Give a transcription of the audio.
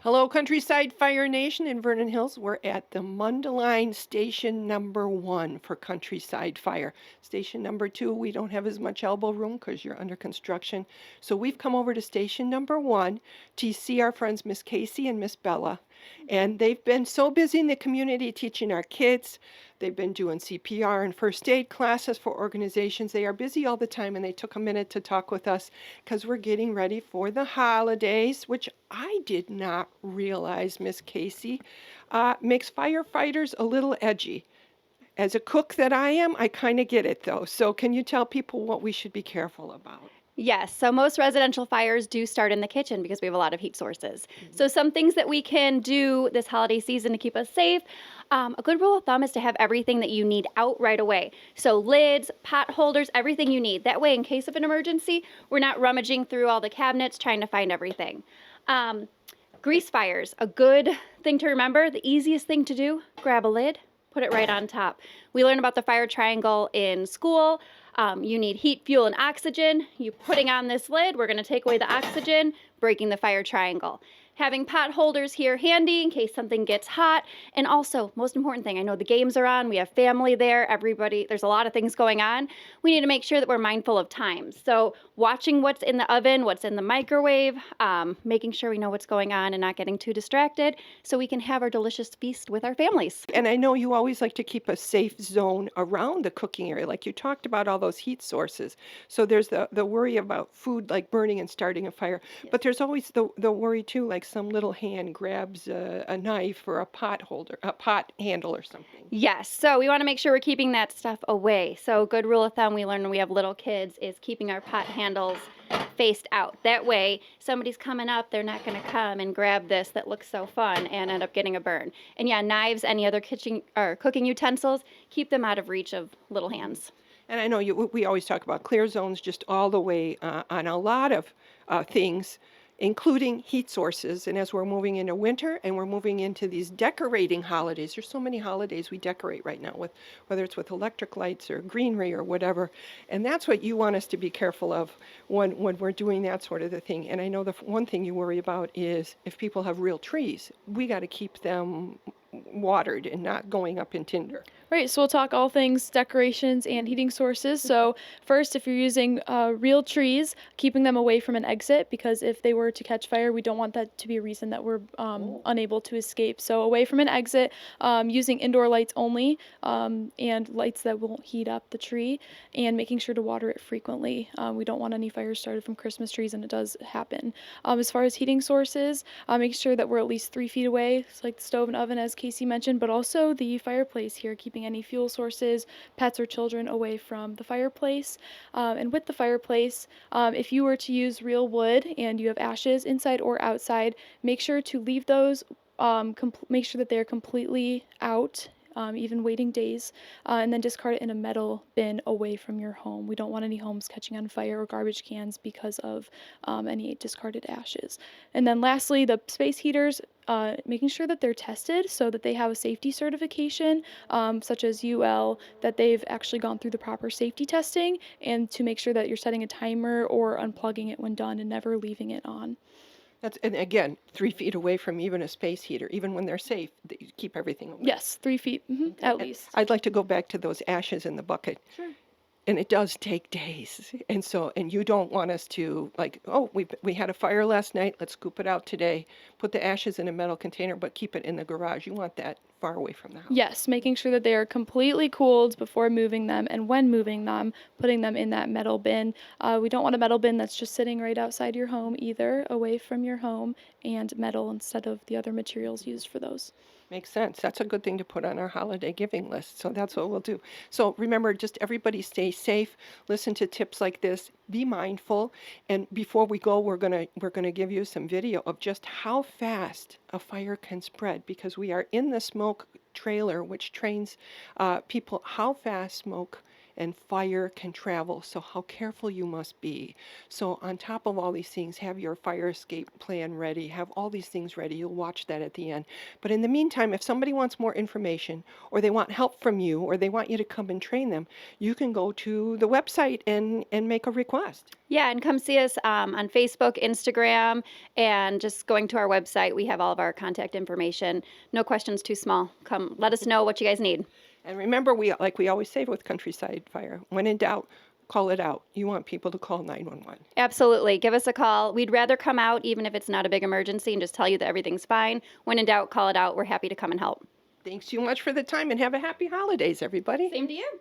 Hello, Countryside Fire Nation in Vernon Hills. We're at the Mundelein Station number 1 for Countryside Fire. Station number 2, we don't have as much elbow room because you're under construction. So we've come over to station number 1 to see our friends Miss Casey and Miss Bella. And they've been so busy in the community teaching our kids. They've been doing CPR and first aid classes for organizations. They are busy all the time, and they took a minute to talk with us because we're getting ready for the holidays, which I did not realize, Miss Casey, makes firefighters a little edgy. As a cook that I am, I kind of get it though. So can you tell people what we should be careful about? Yes, so most residential fires do start in the kitchen because we have a lot of heat sources. So some things that we can do this holiday season to keep us safe, a good rule of thumb is to have everything that you need out right away. So lids, pot holders, everything you need. That way, in case of an emergency, we're not rummaging through all the cabinets trying to find everything. Grease fires, a good thing to remember, the easiest thing to do, grab a lid, put it right on top. We learn about the fire triangle in school. You need heat, fuel, and oxygen. You putting on this lid, we're gonna take away the oxygen, breaking the fire triangle. Having pot holders here handy in case something gets hot. And also, most important thing, I know the games are on, we have family there, everybody, there's a lot of things going on. We need to make sure that we're mindful of time. So watching what's in the oven, what's in the microwave, making sure we know what's going on and not getting too distracted so we can have our delicious feast with our families. And I know you always like to keep a safe zone around the cooking area, like you talked about all those heat sources. So there's the worry about food like burning and starting a fire. But there's always the worry too, like some little hand grabs a knife or a pot holder, a pot handle or something. Yes, so we want to make sure we're keeping that stuff away. So good rule of thumb we learn when we have little kids is keeping our pot handles faced out. That way, somebody's coming up, they're not going to come and grab this that looks so fun and end up getting a burn. And yeah, knives, any other kitchen or cooking utensils, keep them out of reach of little hands. And I know we always talk about clear zones just all the way on a lot of things, including heat sources. And as we're moving into winter and we're moving into these decorating holidays, there's so many holidays we decorate right now with, whether it's with electric lights or greenery or whatever. And that's what you want us to be careful of when we're doing that sort of a thing. And I know the one thing you worry about is if people have real trees, we got to keep them watered and not going up in tinder. Right, so we'll talk all things decorations and heating sources. So first, if you're using real trees, keeping them away from an exit, because if they were to catch fire, we don't want that to be a reason that we're unable to escape. So away from an exit, using indoor lights only, and lights that won't heat up the tree, and making sure to water it frequently. We don't want any fires started from Christmas trees, and it does happen. As far as heating sources, make sure that we're at least 3 feet away, like the stove and oven, as Casey mentioned, but also the fireplace here, keeping any fuel sources, pets or children away from the fireplace. And with the fireplace, if you were to use real wood and you have ashes inside or outside, make sure to leave those, make sure that they're completely out, even waiting days, and then discard it in a metal bin away from your home. We don't want any homes catching on fire or garbage cans because of any discarded ashes. And then lastly, the space heaters, making sure that they're tested so that they have a safety certification, such as UL, that they've actually gone through the proper safety testing, and to make sure that you're setting a timer or unplugging it when done and never leaving it on. And again, 3 feet away from even a space heater, even when they're safe, they keep everything away. Yes, 3 feet, at least. I'd like to go back to those ashes in the bucket. Sure. And it does take days. And you don't want us to like, oh, we had a fire last night, let's scoop it out today, put the ashes in a metal container, but keep it in the garage. You want that far away from the house. Yes, making sure that they are completely cooled before moving them, and when moving them, putting them in that metal bin. We don't want a metal bin that's just sitting right outside your home either, away from your home, and metal instead of the other materials used for those. Makes sense. That's a good thing to put on our holiday giving list. So that's what we'll do. So remember, just everybody stay safe. Listen to tips like this. Be mindful. And before we go, we're gonna give you some video of just how fast a fire can spread, because we are in the smoke trailer, which trains people how fast smoke and fire can travel. So how careful you must be. So on top of all these things, have your fire escape plan ready, have all these things ready. You'll watch that at the end. But in the meantime, if somebody wants more information, or they want help from you, or they want you to come and train them, you can go to the website and make a request. Yeah, and come see us on Facebook, Instagram, and just going to our website. We have all of our contact information. No questions too small. Come, let us know what you guys need. And remember, like we always say with Countryside Fire, when in doubt, call it out. You want people to call 911. Absolutely. Give us a call. We'd rather come out, even if it's not a big emergency, and just tell you that everything's fine. When in doubt, call it out. We're happy to come and help. Thanks so much for the time, and have a happy holidays, everybody. Same to you.